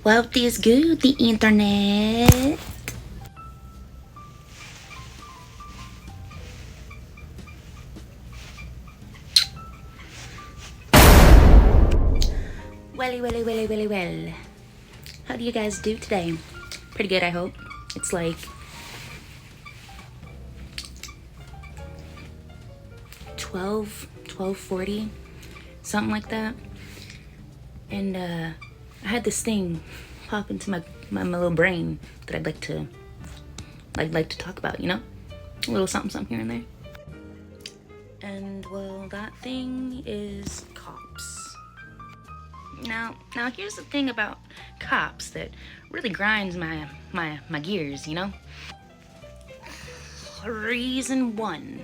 What is good, the internet? Well. How do you guys do today? Pretty good, I hope. It's like 12:40, something like that. And I had this thing pop into my little brain that I'd like to talk about, you know? A little something here and there. And well, that thing is cops. Now here's the thing about cops that really grinds my gears, you know? Reason one.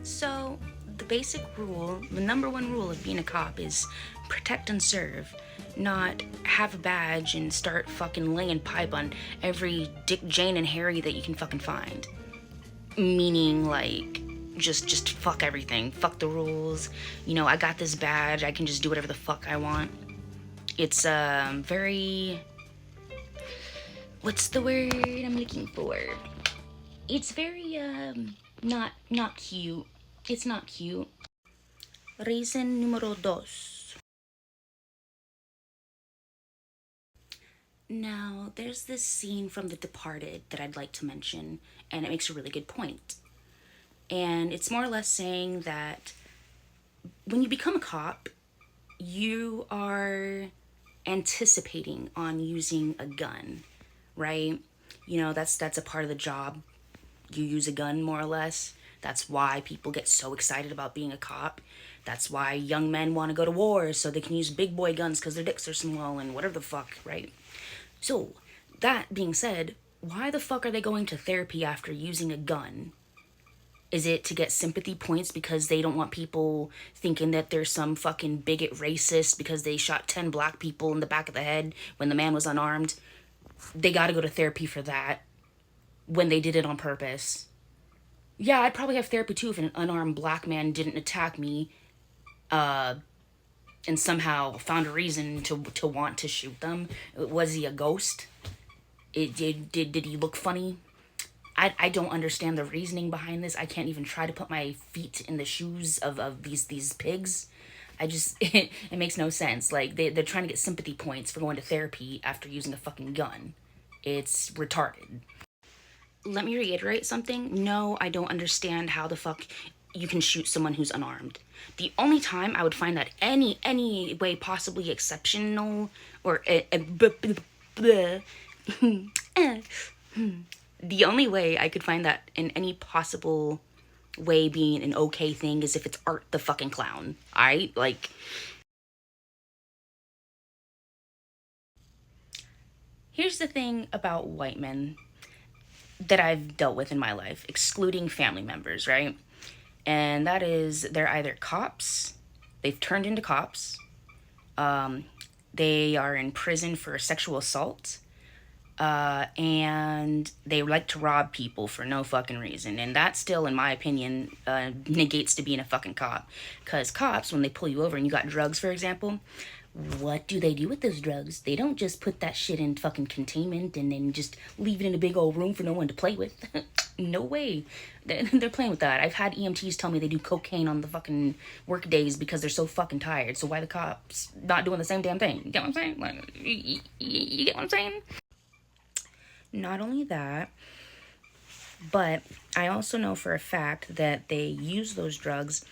So, the basic rule, the number one rule of being a cop is protect and serve, not have a badge and start fucking laying pipe on every Dick, Jane, and Harry that you can fucking find. Meaning, like, just fuck everything. Fuck the rules. You know, I got this badge. I can just do whatever the fuck I want. It's very... What's the word I'm looking for? It's very not cute. It's not cute. Reason numero dos. Now, there's this scene from The Departed that I'd like to mention, and it makes a really good point. And it's more or less saying that when you become a cop, you are anticipating on using a gun, right? You know, that's a part of the job. You use a gun, more or less. That's why people get so excited about being a cop. That's why young men want to go to war, so they can use big boy guns because their dicks are small and whatever the fuck, right? So, that being said, why the fuck are they going to therapy after using a gun? Is it to get sympathy points because they don't want people thinking that there's some fucking bigot racist because they shot 10 black people in the back of the head when the man was unarmed? They gotta go to therapy for that when they did it on purpose. Yeah, I'd probably have therapy too if an unarmed black man didn't attack me and somehow found a reason to want to shoot them. Was he a ghost? Did he look funny? I don't understand the reasoning behind this. I can't even try to put my feet in the shoes of these pigs. It makes no sense. Like, they're trying to get sympathy points for going to therapy after using a fucking gun. It's retarded. Let me reiterate something. No, I don't understand how the fuck you can shoot someone who's unarmed. The only time I would find that any way possibly exceptional or the only way I could find that in any possible way being an okay thing is if it's Art the fucking Clown. Alright? Like, here's the thing about white men that I've dealt with in my life, excluding family members, right? And that is they're either cops, they've turned into cops, they are in prison for sexual assault, and they like to rob people for no fucking reason. And that still, in my opinion, negates to being a fucking cop. Because cops, when they pull you over and you got drugs, for example, what do they do with those drugs? They don't just put that shit in fucking containment and then just leave it in a big old room for no one to play with. No way. They're playing with that. I've had EMTs tell me they do cocaine on the fucking work days because they're so fucking tired. So why the cops not doing the same damn thing? You get what I'm saying? Like, you get what I'm saying? Not only that, but I also know for a fact that they use those drugs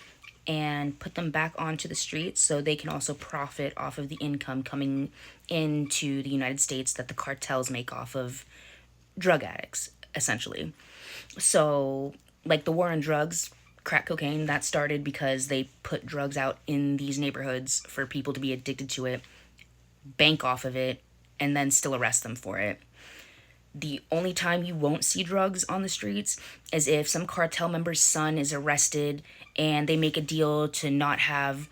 and put them back onto the streets so they can also profit off of the income coming into the United States that the cartels make off of drug addicts, essentially. So, like the war on drugs, crack cocaine, that started because they put drugs out in these neighborhoods for people to be addicted to it, bank off of it, and then still arrest them for it. The only time you won't see drugs on the streets is if some cartel member's son is arrested and they make a deal to not have,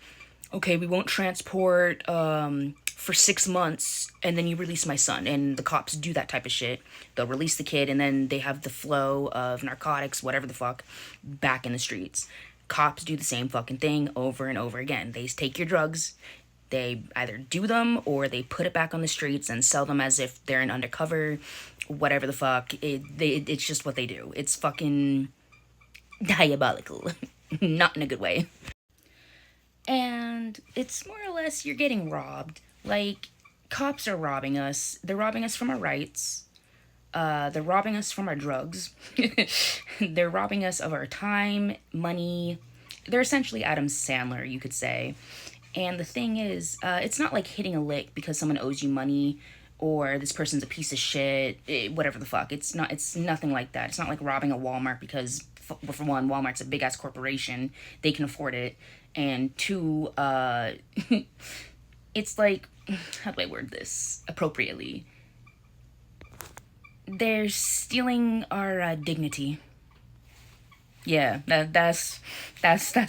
okay, we won't transport for 6 months and then you release my son. And the cops do that type of shit. They'll release the kid and then they have the flow of narcotics, whatever the fuck, back in the streets. Cops do the same fucking thing over and over again. They take your drugs, They either do them or they put it back on the streets and sell them as if they're an undercover, whatever the fuck. It's just what they do. It's fucking diabolical. Not in a good way. And it's more or less you're getting robbed. Like, cops are robbing us. They're robbing us from our rights. They're robbing us from our drugs. They're robbing us of our time, money. They're essentially Adam Sandler, you could say. And the thing is, it's not like hitting a lick because someone owes you money or this person's a piece of shit, whatever the fuck. It's nothing like that. It's not like robbing a Walmart because, for one, Walmart's a big-ass corporation. They can afford it. And two, it's like, how do I word this appropriately? They're stealing our dignity. Yeah, that's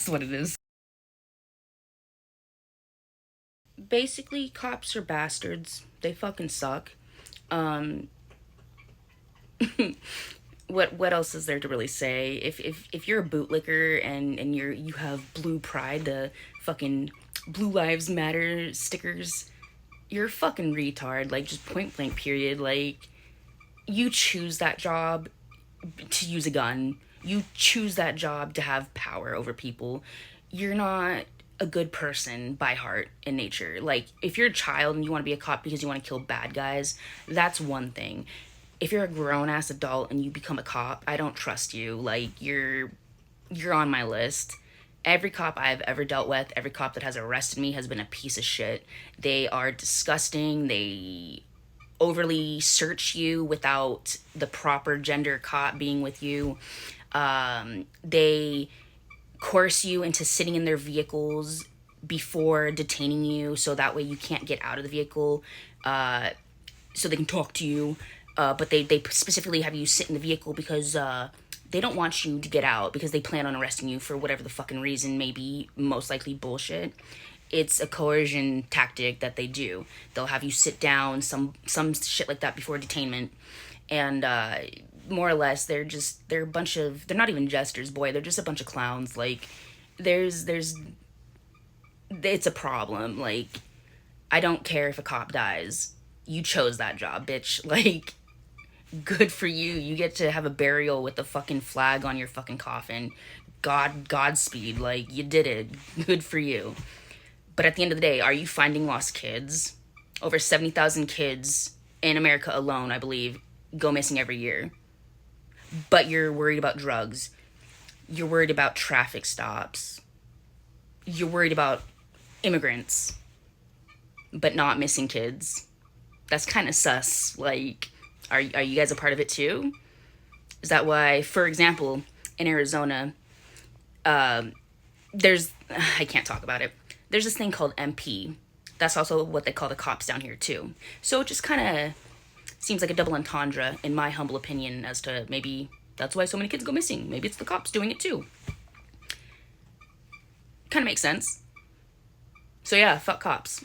what it is. Basically, cops are bastards. They fucking suck. Um, what else is there to really say? If you're a bootlicker and you have blue pride, the fucking Blue Lives Matter stickers, you're a fucking retard. Like, just point blank period. Like, you choose that job to use a gun. You choose that job to have power over people. You're not a good person by heart in nature. Like, if you're a child and you want to be a cop because you want to kill bad guys, that's one thing. If you're a grown-ass adult and you become a cop, I don't trust you. Like, you're on my list. Every cop I've ever dealt with, every cop that has arrested me has been a piece of shit. They are disgusting. They overly search you without the proper gender cop being with you. They coerce you into sitting in their vehicles before detaining you so that way you can't get out of the vehicle, so they can talk to you. But they specifically have you sit in the vehicle because they don't want you to get out because they plan on arresting you for whatever the fucking reason, maybe most likely bullshit. It's a coercion tactic that they do. They'll have you sit down, some shit like that before detainment, and more or less they're a bunch of, they're not even jesters, boy, they're just a bunch of clowns. Like, there's it's a problem. Like, I don't care if a cop dies. You chose that job, bitch. Like, good for you. You get to have a burial with a fucking flag on your fucking coffin. Godspeed. Like, you did it. Good for you. But at the end of the day, are you finding lost kids? Over 70,000 kids in America alone, I believe, go missing every year. But you're worried about drugs. You're worried about traffic stops. You're worried about immigrants, but not missing kids. That's kind of sus. Like, are you guys a part of it too? Is that why, for example, in Arizona, there's, I can't talk about it. There's this thing called MP. That's also what they call the cops down here too. So it just kind of seems like a double entendre, in my humble opinion, as to maybe that's why so many kids go missing. Maybe it's the cops doing it too. Kind of makes sense. So yeah, fuck cops.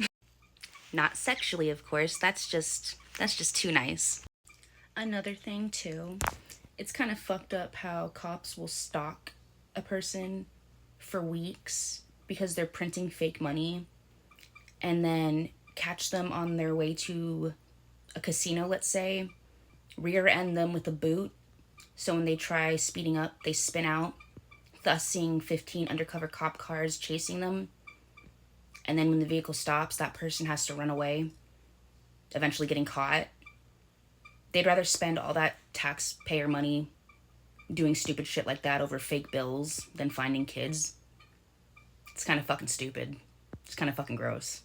Not sexually, of course. That's just too nice. Another thing too, it's kind of fucked up how cops will stalk a person for weeks because they're printing fake money, and then catch them on their way to a casino, let's say, rear end them with a boot, so when they try speeding up, they spin out, thus seeing 15 undercover cop cars chasing them. And then when the vehicle stops, that person has to run away, eventually getting caught. They'd rather spend all that taxpayer money doing stupid shit like that over fake bills than finding kids. It's kind of fucking stupid. It's kind of fucking gross.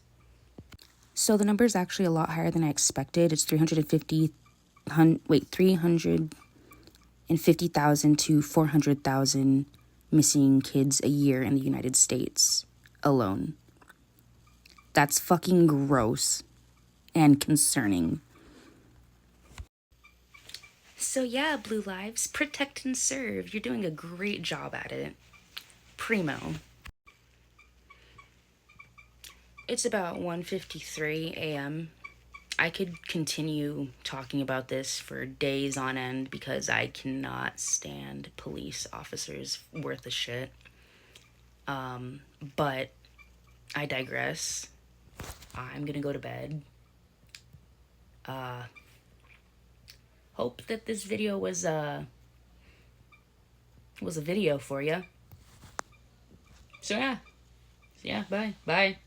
So the number is actually a lot higher than I expected. It's 350,000 to 400,000 missing kids a year in the United States alone. That's fucking gross and concerning. So yeah, Blue Lives, protect and serve. You're doing a great job at it. Primo. It's about 1:53 a.m. I could continue talking about this for days on end because I cannot stand police officers worth a shit. But I digress. I'm gonna go to bed. Hope that this video was a video for you. So yeah, bye.